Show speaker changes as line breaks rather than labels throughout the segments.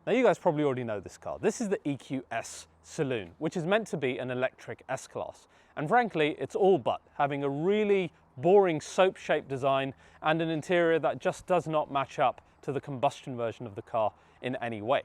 Now you guys probably already know this car. This is the EQS Saloon, which is meant to be an electric S-Class. And frankly, it's all but, having a really boring soap-shaped design and an interior that just does not match up to the combustion version of the car in any way.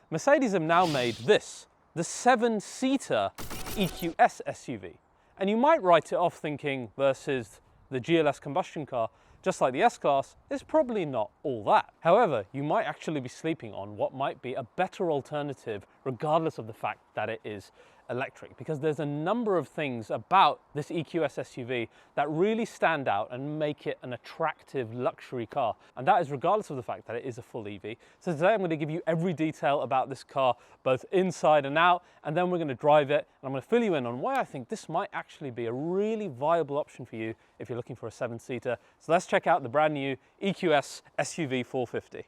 Mercedes have now made this, the 7-seater EQS SUV. And you might write it off thinking versus the GLS combustion car, just like the S-Class, is probably not all that. However, you might actually be sleeping on what might be a better alternative regardless of the fact that it is electric, because there's a number of things about this EQS SUV that really stand out and make it an attractive luxury car, and that is regardless of the fact that it is a full EV. So today I'm going to give you every detail about this car, both inside and out, and then we're going to drive it, and I'm going to fill you in on why I think this might actually be a really viable option for you if you're looking for a 7-seater. So let's check out the brand new EQS SUV 450.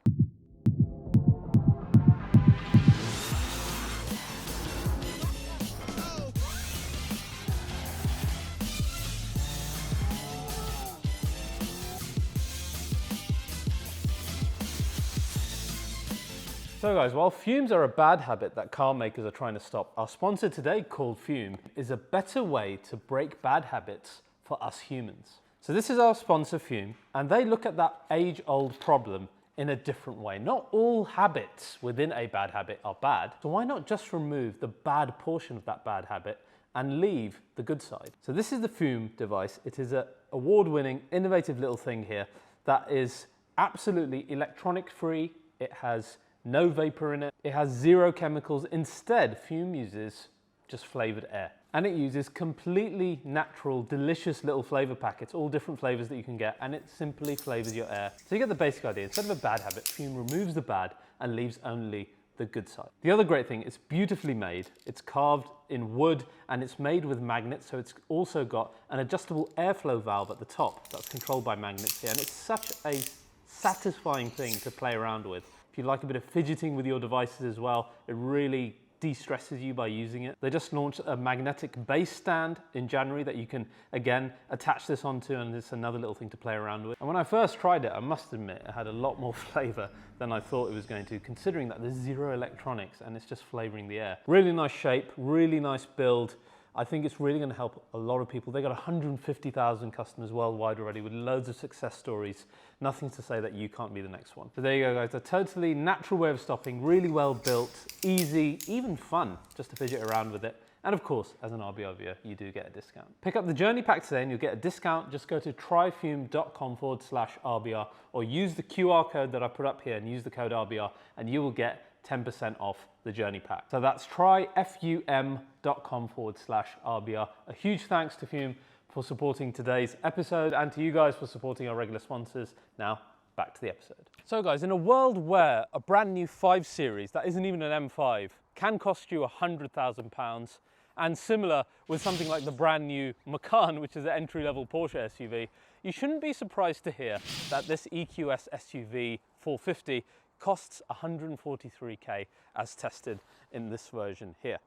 So guys, while fumes are a bad habit that car makers are trying to stop, our sponsor today, called Fume, is a better way to break bad habits for us humans. So this is our sponsor, Fume, and they look at that age-old problem in a different way. Not all habits within a bad habit are bad, so why not just remove the bad portion of that bad habit and leave the good side? So this is the Fume device. It is an award-winning, innovative little thing here that is absolutely electronic-free. It has no vapor in it. It has 0 chemicals. Instead, Fume uses just flavored air. And it uses completely natural, delicious little flavor packets, all different flavors that you can get, and it simply flavors your air. So you get the basic idea. Instead of a bad habit, Fume removes the bad and leaves only the good side. The other great thing, it's beautifully made. It's carved in wood and it's made with magnets, so it's also got an adjustable airflow valve at the top that's controlled by magnets here, and it's such a satisfying thing to play around with. If you like a bit of fidgeting with your devices as well, it really de-stresses you by using it. They just launched a magnetic base stand in January that you can, again, attach this onto, and it's another little thing to play around with. And when I first tried it, I must admit, it had a lot more flavor than I thought it was going to, considering that there's 0 electronics and it's just flavoring the air. Really nice shape, really nice build. I think it's really going to help a lot of people. They got 150,000 customers worldwide already with loads of success stories. Nothing to say that you can't be the next one. So there you go, guys. A totally natural way of stopping, really well built, easy, even fun just to fidget around with it. And of course, as an RBR viewer, you do get a discount. Pick up the Journey Pack today and you'll get a discount. Just go to tryfume.com/RBR or use the QR code that I put up here and use the code RBR and you will get 10% off the Journey Pack. So that's tryfum.com/RBR. A huge thanks to Fume for supporting today's episode and to you guys for supporting our regular sponsors. Now, back to the episode. So guys, in a world where a brand new 5 Series that isn't even an M5 can cost you £100,000, and similar with something like the brand new Macan, which is an entry-level Porsche SUV, you shouldn't be surprised to hear that this EQS SUV 450 costs 143k as tested in this version here.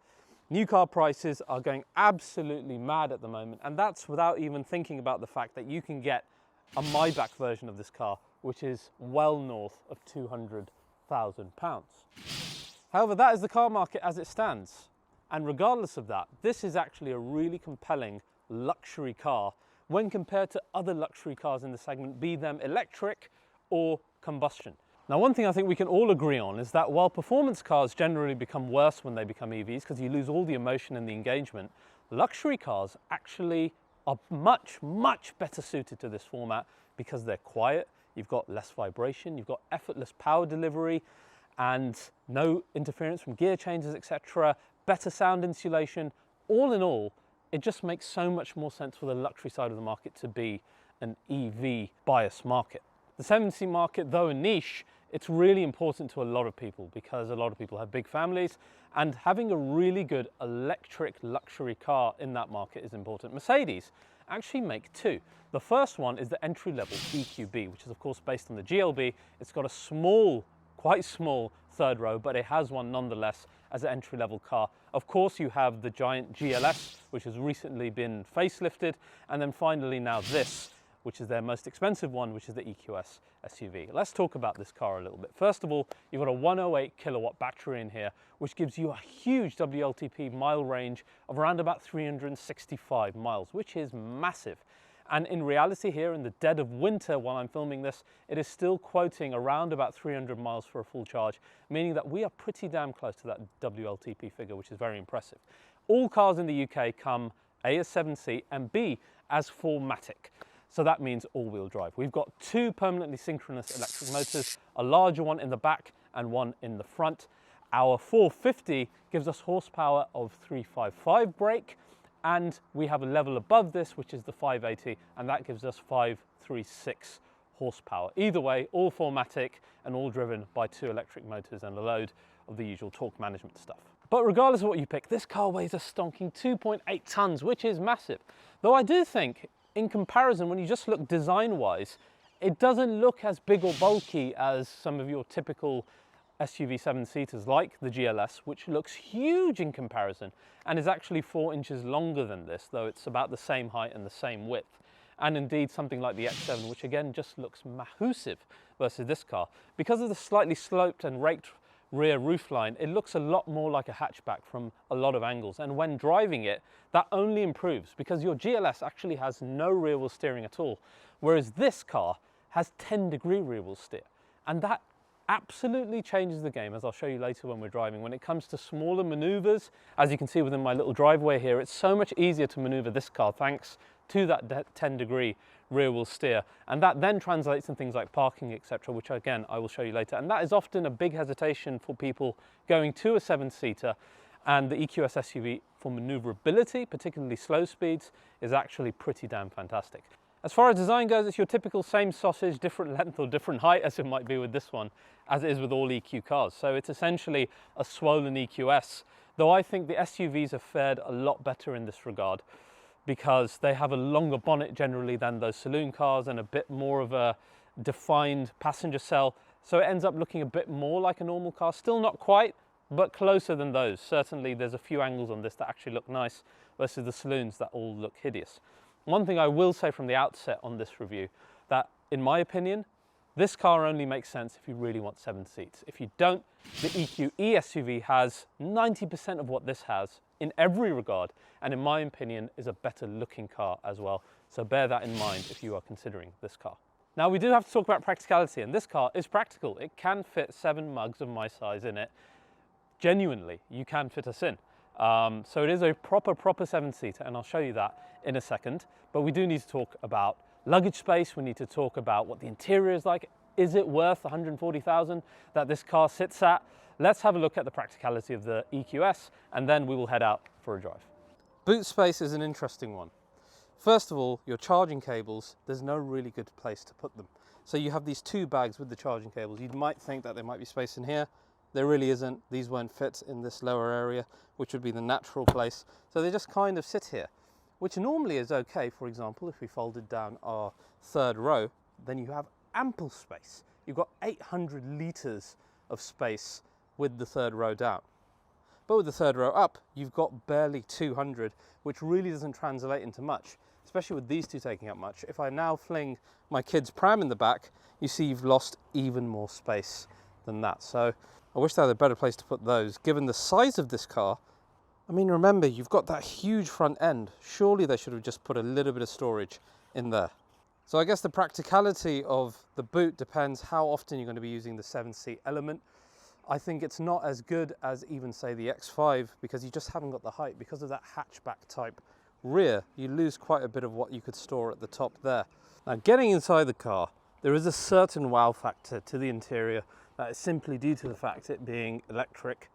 New car prices are going absolutely mad at the moment, and that's without even thinking about the fact that you can get a Maybach version of this car, which is well north of £200,000. However, that is the car market as it stands. And regardless of that, this is actually a really compelling luxury car when compared to other luxury cars in the segment, be them electric or combustion. Now, one thing I think we can all agree on is that while performance cars generally become worse when they become EVs because you lose all the emotion and the engagement, luxury cars actually are much, much better suited to this format because they're quiet, you've got less vibration, you've got effortless power delivery and no interference from gear changes, etc., better sound insulation. All in all, it just makes so much more sense for the luxury side of the market to be an EV bias market. The 7-seat market, though a niche, it's really important to a lot of people because a lot of people have big families, and having a really good electric luxury car in that market is important. Mercedes actually make 2. The first one is the entry-level EQB, which is of course based on the GLB. It's got a small, quite small third row, but it has one nonetheless as an entry-level car. Of course, you have the giant GLS, which has recently been facelifted, and then finally now this, which is their most expensive one, which is the EQS SUV. Let's talk about this car a little bit. First of all, you've got a 108 kilowatt battery in here, which gives you a huge WLTP mile range of around about 365 miles, which is massive. And in reality here, in the dead of winter while I'm filming this, it is still quoting around about 300 miles for a full charge, meaning that we are pretty damn close to that WLTP figure, which is very impressive. All cars in the UK come A as 7-seat and B as 4MATIC. So that means all-wheel drive. We've got two permanently synchronous electric motors, a larger one in the back and one in the front. Our 450 gives us horsepower of 355 brake, and we have a level above this, which is the 580, and that gives us 536 horsepower. Either way, all 4MATIC and all driven by two electric motors and a load of the usual torque management stuff. But regardless of what you pick, this car weighs a stonking 2.8 tons, which is massive. Though I do think, in comparison, when you just look design-wise, it doesn't look as big or bulky as some of your typical SUV 7-seaters like the GLS, which looks huge in comparison and is actually 4 inches longer than this, though it's about the same height and the same width. And indeed something like the X7, which again just looks massive versus this car. Because of the slightly sloped and raked rear roofline, it looks a lot more like a hatchback from a lot of angles, and when driving it, that only improves because your GLS actually has no rear wheel steering at all, whereas this car has 10-degree rear wheel steer, and that absolutely changes the game, as I'll show you later when we're driving. When it comes to smaller maneuvers, as you can see within my little driveway here, it's so much easier to maneuver this car thanks to that 10-degree rear wheel steer, and that then translates in things like parking, etc., which again I will show you later. And that is often a big hesitation for people going to a 7-seater, and the EQS SUV for maneuverability, particularly slow speeds, is actually pretty damn fantastic. As far as design goes, it's your typical same sausage, different length or different height, as it might be with this one, as it is with all EQ cars. So it's essentially a swollen EQS, though I think the SUVs have fared a lot better in this regard, because they have a longer bonnet generally than those saloon cars and a bit more of a defined passenger cell. So it ends up looking a bit more like a normal car. Still not quite, but closer than those. Certainly there's a few angles on this that actually look nice versus the saloons that all look hideous. One thing I will say from the outset on this review, that in my opinion, this car only makes sense if you really want 7 seats. If you don't, the EQE SUV has 90% of what this has in every regard, and in my opinion is a better looking car as well. So bear that in mind if you are considering this car. Now we do have to talk about practicality, and this car is practical. It can fit 7 mugs of my size in it. Genuinely, you can fit us in. So it is a proper 7-seater, and I'll show you that in a second. But we do need to talk about luggage space. We need to talk about what the interior is like. Is it worth the $140,000 that this car sits at? Let's have a look at the practicality of the EQS, and then we will head out for a drive. Boot space is an interesting one. First of all, your charging cables, there's no really good place to put them. So you have these 2 bags with the charging cables. You might think that there might be space in here. There really isn't. These won't fit in this lower area, which would be the natural place. So they just kind of sit here, which normally is okay. For example, if we folded down our 3rd row, then you have ample space. You've got 800 litres of space with the 3rd row down. But with the 3rd row up, you've got barely 200, which really doesn't translate into much, especially with these two taking up much. If I now fling my kid's pram in the back, you see you've lost even more space than that. So I wish they had a better place to put those. Given the size of this car, I mean, remember, you've got that huge front end. Surely they should have just put a little bit of storage in there. So I guess the practicality of the boot depends how often you're going to be using the 7-seat element. I think it's not as good as even, say, the X5, because you just haven't got the height. Because of that hatchback type rear, you lose quite a bit of what you could store at the top there. Now, getting inside the car, there is a certain wow factor to the interior that is simply due to the fact it being electric.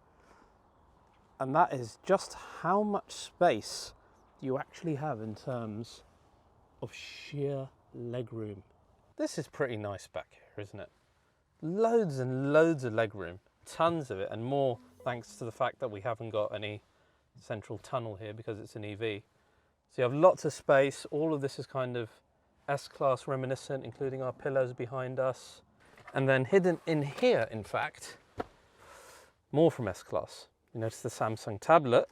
And that is just how much space you actually have in terms of sheer legroom. This is pretty nice back here, isn't it? Loads and loads of legroom, tons of it, and more thanks to the fact that we haven't got any central tunnel here because it's an EV. So you have lots of space. All of this is kind of S-Class reminiscent, including our pillows behind us. And then hidden in here, in fact, more from S-Class. You notice the Samsung tablet,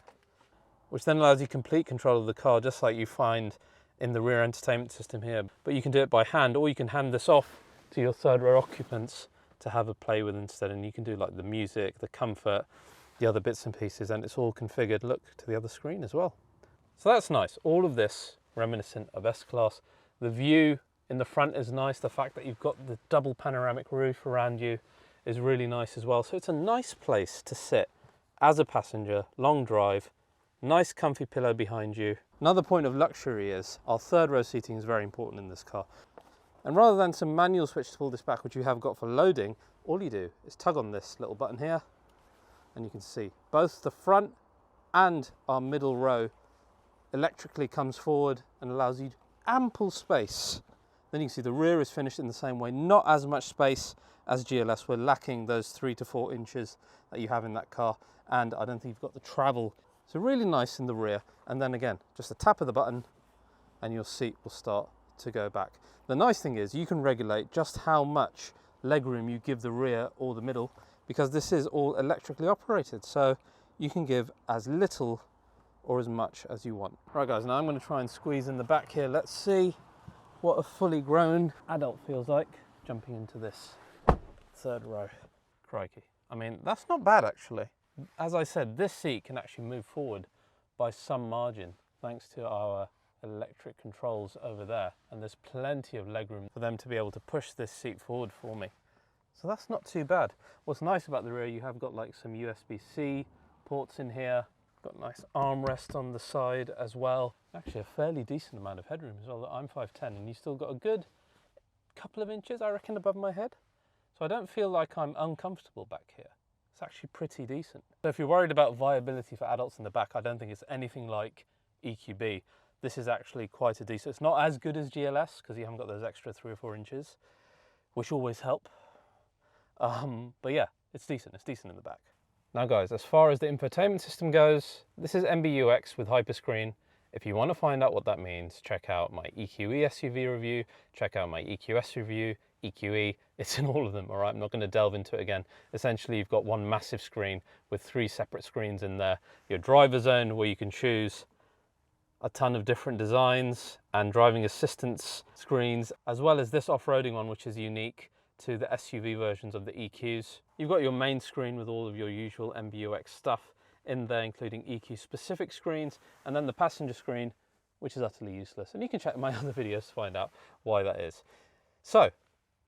which then allows you complete control of the car, just like you find in the rear entertainment system here, but you can do it by hand, or you can hand this off to your third row occupants to have a play with instead, and you can do like the music, the comfort, the other bits and pieces, and it's all configured, look, to the other screen as well. So that's nice. All of this reminiscent of S-Class. The view in the front is nice. The fact that you've got the double panoramic roof around you is really nice as well. So it's a nice place to sit as a passenger, long drive, nice comfy pillow behind you. Another point of luxury is our third row seating is very important in this car. And rather than some manual switch to pull this back, which you have got for loading, all you do is tug on this little button here, and you can see both the front and our middle row electrically comes forward and allows you ample space. Then you can see the rear is finished in the same way, not as much space as GLS. We're lacking those 3 to 4 inches that you have in that car, and I don't think you've got the travel. So really nice in the rear, and then again, just a tap of the button and your seat will start to go back. The nice thing is you can regulate just how much legroom you give the rear or the middle, because this is all electrically operated, so you can give as little or as much as you want. Right guys, now I'm going to try and squeeze in the back here. Let's see what a fully grown adult feels like jumping into this third row. Crikey. I mean, that's not bad actually. As I said, this seat can actually move forward by some margin thanks to our electric controls over there, and there's plenty of legroom for them to be able to push this seat forward for me. So that's not too bad. What's nice about the rear, you have got like some USB-C ports in here, got a nice armrest on the side as well. Actually a fairly decent amount of headroom as well. I'm 5'10", and you still got a good couple of inches, I reckon, above my head. So I don't feel like I'm uncomfortable back here. It's actually pretty decent. So if you're worried about viability for adults in the back, I don't think it's anything like EQB. This is actually quite a decent, it's not as good as GLS because you haven't got those extra 3 or 4 inches, which always help. But yeah, it's decent in the back. Now guys, as far as the infotainment system goes, this is MBUX with Hyperscreen. If you want to find out what that means, check out my EQE SUV review, check out my EQS review, EQE, it's in all of them, all right? I'm not going to delve into it again. Essentially, you've got one massive screen with 3 separate screens in there. Your driver zone, where you can choose a ton of different designs and driving assistance screens, as well as this off-roading one, which is unique to the SUV versions of the EQs. You've got your main screen with all of your usual MBUX stuff in there, including EQ specific screens, and then the passenger screen, which is utterly useless. And you can check my other videos to find out why that is. So,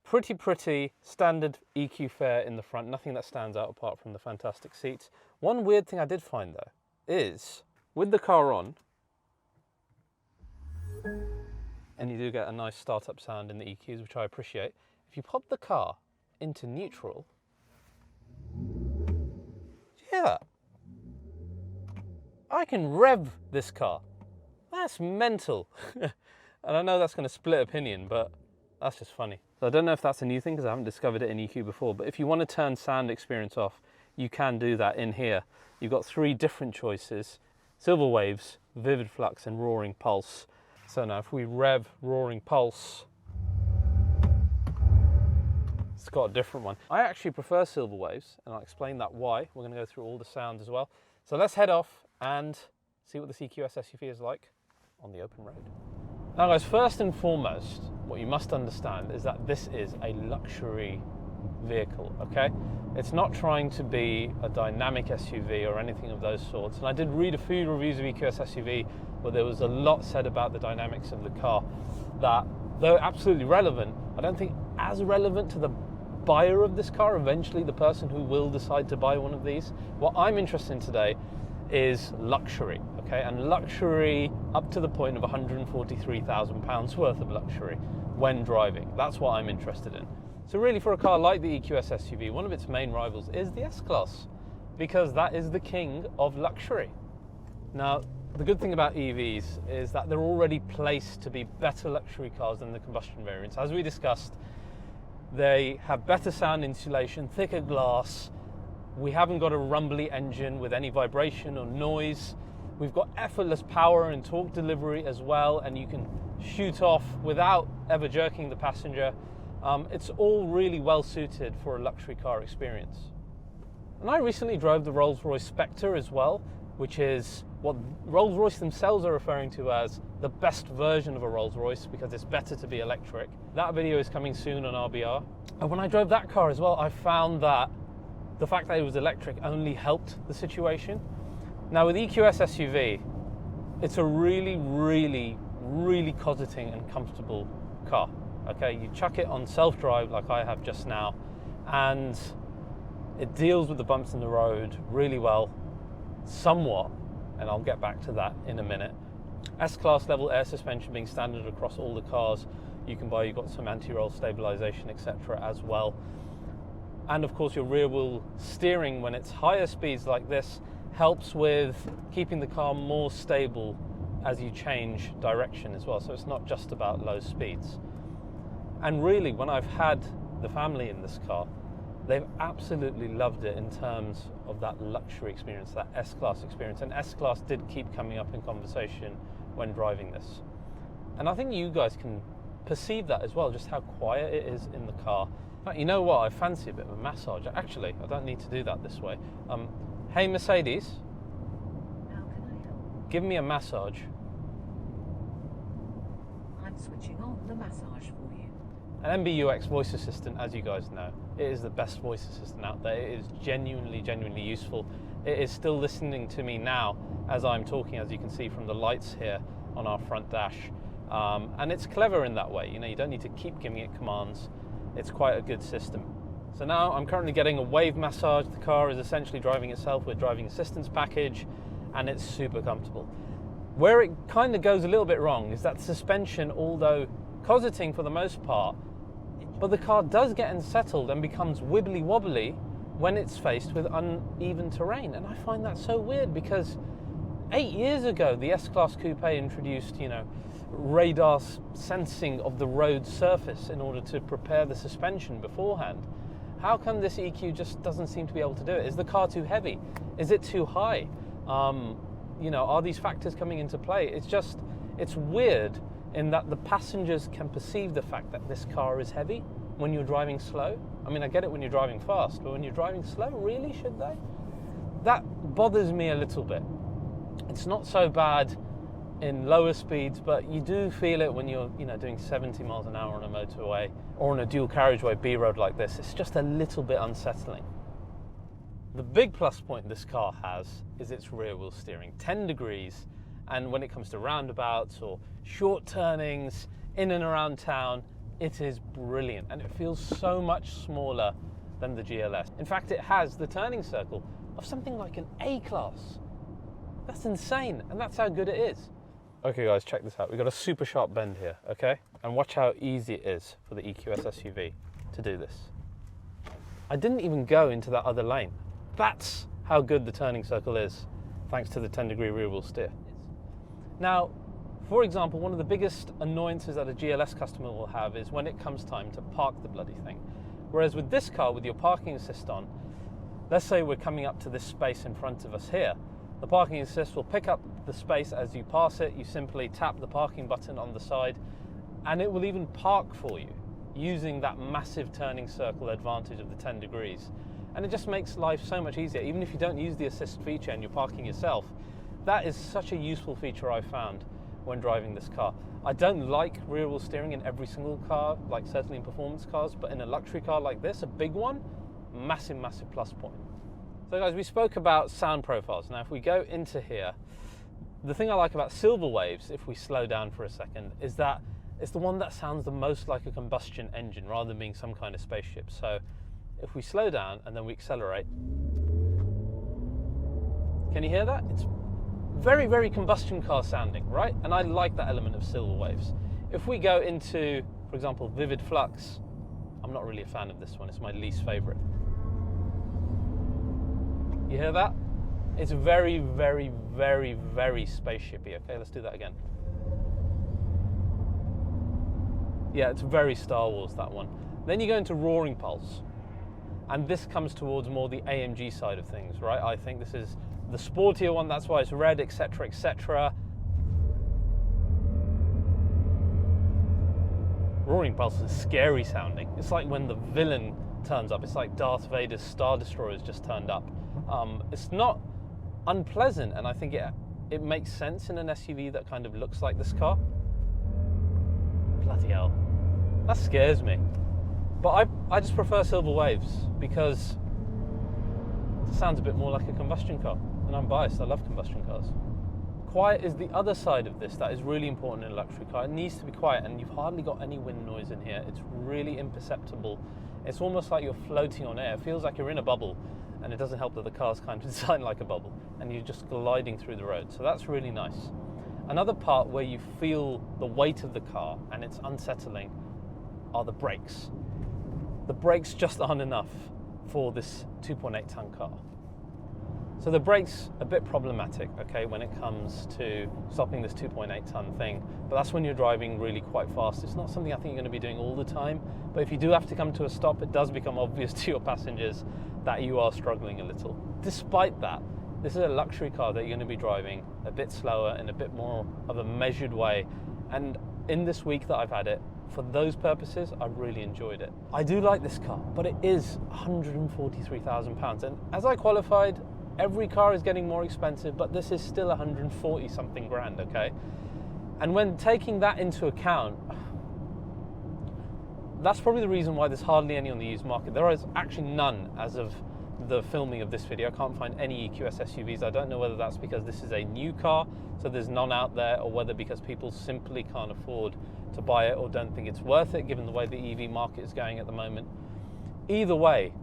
pretty standard EQ fare in the front, nothing that stands out apart from the fantastic seats. One weird thing I did find though, is with the car on, and you do get a nice startup sound in the EQs, which I appreciate. If you pop the car into neutral, do you hear that? I can rev this car. That's mental. And I know that's going to split opinion, but that's just funny. So I don't know if that's a new thing because I haven't discovered it in EQ before, but if you want to turn sound experience off, you can do that in here. You've got 3 different choices: Silver Waves, Vivid Flux, and Roaring Pulse. So now if we rev Roaring Pulse, it's got a different one. I actually prefer Silver Waves, and I'll explain that why. We're going to go through all the sounds as well. So let's head off and see what the EQS SUV is like on the open road. Now guys, first and foremost, what you must understand is that this is a luxury vehicle, okay? It's not trying to be a dynamic SUV or anything of those sorts. And I did read a few reviews of EQS SUV where there was a lot said about the dynamics of the car that, though absolutely relevant, I don't think as relevant to the buyer of this car, eventually the person who will decide to buy one of these. What I'm interested in today is luxury, okay? And luxury up to the point of £143,000 worth of luxury when driving. That's what I'm interested in. So really, for a car like the EQS SUV, one of its main rivals is the S-Class, because that is the king of luxury. Now, the good thing about EVs is that they're already placed to be better luxury cars than the combustion variants. As we discussed, they have better sound insulation, thicker glass. We haven't got a rumbly engine with any vibration or noise. We've got effortless power and torque delivery as well, and you can shoot off without ever jerking the passenger. It's all really well suited for a luxury car experience. And I recently drove the Rolls-Royce Spectre as well, which is what Rolls-Royce themselves are referring to as the best version of a Rolls-Royce because it's better to be electric. That video is coming soon on RBR. And when I drove that car as well, I found that the fact that it was electric only helped the situation. Now with EQS SUV, it's a really, really, really cosseting and comfortable car. Okay, you chuck it on self-drive like I have just now, and it deals with the bumps in the road really well, somewhat, and I'll get back to that in a minute. S-Class level air suspension being standard across all the cars you can buy. You've got some anti-roll stabilization, etc. as well. And of course your rear wheel steering when it's higher speeds like this helps with keeping the car more stable as you change direction as well. So it's not just about low speeds. And really, when I've had the family in this car, they've absolutely loved it in terms of that luxury experience, that S-Class experience. And S-Class did keep coming up in conversation when driving this. And I think you guys can perceive that as well, just how quiet it is in the car. But you know what, I fancy a bit of a massage. Actually, I don't need to do that this way. Hey Mercedes,
how can I help?
Give me a massage.
I'm switching on the massage for you.
An MBUX voice assistant, as you guys know, it is the best voice assistant out there. It is genuinely, genuinely useful. It is still listening to me now as I'm talking, as you can see from the lights here on our front dash. And it's clever in that way. You know, you don't need to keep giving it commands. It's quite a good system. So now I'm currently getting a wave massage. The car is essentially driving itself with driving assistance package, and it's super comfortable. Where it kind of goes a little bit wrong is that suspension, although cosseting for the most part, but the car does get unsettled and becomes wibbly wobbly when it's faced with uneven terrain. And I find that so weird because 8 years ago, the S-Class Coupe introduced, you know, radar sensing of the road surface in order to prepare the suspension beforehand. How come this EQ just doesn't seem to be able to do it? Is the car too heavy? Is it too high? You know, are these factors coming into play? It's weird in that the passengers can perceive the fact that this car is heavy when you're driving slow. I mean, I get it when you're driving fast, but when you're driving slow, really, should they? That bothers me a little bit. It's not so bad in lower speeds, but you do feel it when you're, you know, doing 70 miles an hour on a motorway or on a dual carriageway B road like this. It's just a little bit unsettling. The big plus point this car has is its rear wheel steering, 10 degrees. And when it comes to roundabouts or short turnings in and around town, it is brilliant. And it feels so much smaller than the GLS. In fact, it has the turning circle of something like an A-Class. That's insane, and that's how good it is. Okay guys, check this out. We've got a super sharp bend here, okay? And watch how easy it is for the EQS SUV to do this. I didn't even go into that other lane. That's how good the turning circle is, thanks to the 10-degree rear wheel steer. Now, for example, one of the biggest annoyances that a GLS customer will have is when it comes time to park the bloody thing. Whereas with this car, with your parking assist on, let's say we're coming up to this space in front of us here. The parking assist will pick up the space as you pass it. You simply tap the parking button on the side and it will even park for you using that massive turning circle advantage of the 10 degrees. And it just makes life so much easier. Even if you don't use the assist feature and you're parking yourself, that is such a useful feature I found when driving this car. I don't like rear wheel steering in every single car, like certainly in performance cars, but in a luxury car like this, a big one, massive, massive plus point. So guys, we spoke about sound profiles. Now if we go into here, the thing I like about Silver Waves, if we slow down for a second, is that it's the one that sounds the most like a combustion engine rather than being some kind of spaceship. So if we slow down and then we accelerate, can you hear that? It's very, very combustion car sounding, right? And I like that element of Silver Waves. If we go into, for example, Vivid Flux, I'm not really a fan of this one, it's my least favorite. You hear that? It's very, very, very, very spaceshipy. Okay, let's do that again. Yeah, it's very Star Wars, that one. Then you go into Roaring Pulse, and this comes towards more the AMG side of things, right? I think this is the sportier one, that's why it's red, etc., etc. Roaring Pulse is scary sounding. It's like when the villain turns up. It's like Darth Vader's Star Destroyer has just turned up. It's not unpleasant, and I think it makes sense in an SUV that kind of looks like this car. Bloody hell, that scares me. But I just prefer Silver Waves because it sounds a bit more like a combustion car, and I'm biased, I love combustion cars. Quiet is the other side of this that is really important in a luxury car. It needs to be quiet, and you've hardly got any wind noise in here. It's really imperceptible. It's almost like you're floating on air. It feels like you're in a bubble, and it doesn't help that the car's kind of designed like a bubble, and you're just gliding through the road. So that's really nice. Another part where you feel the weight of the car and it's unsettling are the brakes. The brakes just aren't enough for this 2.8 ton car. So the brakes a bit problematic, okay, when it comes to stopping this 2.8 ton thing, but that's when you're driving really quite fast. It's not something I think you're going to be doing all the time, but if you do have to come to a stop, it does become obvious to your passengers that you are struggling a little. Despite that, this is a luxury car that you're going to be driving a bit slower in a bit more of a measured way, and in this week that I've had it, for those purposes, I really enjoyed it. I do like this car, but it is £143,000, and as I qualified, every car is getting more expensive, but this is still 140 something grand, okay? And when taking that into account, that's probably the reason why there's hardly any on the used market. There is actually none as of the filming of this video. I can't find any EQS SUVs. I don't know whether that's because this is a new car, so there's none out there, or whether because people simply can't afford to buy it or don't think it's worth it given the way the EV market is going at the moment. Either way,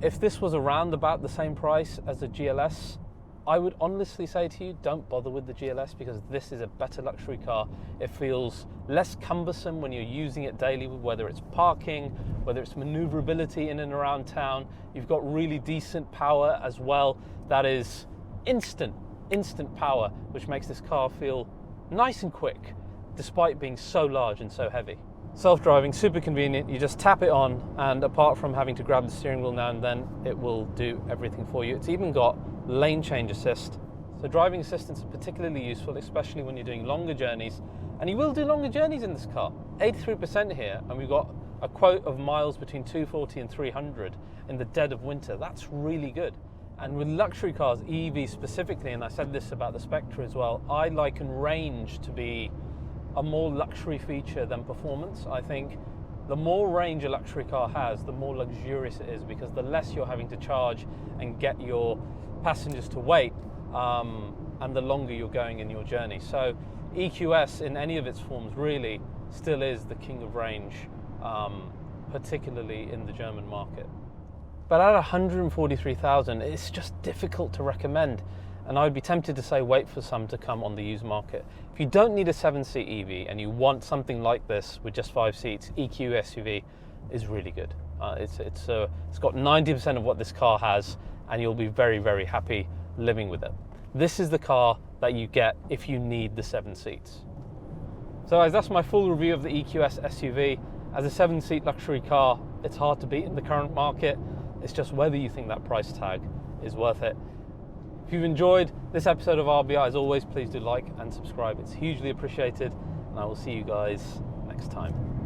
if this was around about the same price as the GLS, I would honestly say to you, don't bother with the GLS, because this is a better luxury car. It feels less cumbersome when you're using it daily, whether it's parking, whether it's maneuverability in and around town. You've got really decent power as well. That is instant power, which makes this car feel nice and quick, despite being so large and so heavy. Self-driving, super convenient. You just tap it on, and apart from having to grab the steering wheel now and then, it will do everything for you. It's even got lane change assist. So driving assistance is particularly useful, especially when you're doing longer journeys, and you will do longer journeys in this car. 83% here, and we've got a quote of miles between 240 and 300 in the dead of winter. That's really good. And with luxury cars, EV specifically, and I said this about the Spectre as well, I liken range to be a more luxury feature than performance. I think the more range a luxury car has, the more luxurious it is, because the less you're having to charge and get your passengers to wait, and the longer you're going in your journey. So EQS in any of its forms really still is the king of range, particularly in the German market. But at 143,000, it's just difficult to recommend. And I would be tempted to say wait for some to come on the used market. If you don't need a 7-seat EV and you want something like this with just 5 seats, EQS SUV is really good. It's got 90% of what this car has, and you'll be very, very happy living with it. This is the car that you get if you need the 7 seats. So guys, that's my full review of the EQS SUV. As a 7-seat luxury car, it's hard to beat in the current market. It's just whether you think that price tag is worth it. If you've enjoyed this episode of RBI, as always, please do like and subscribe. It's hugely appreciated, and I will see you guys next time.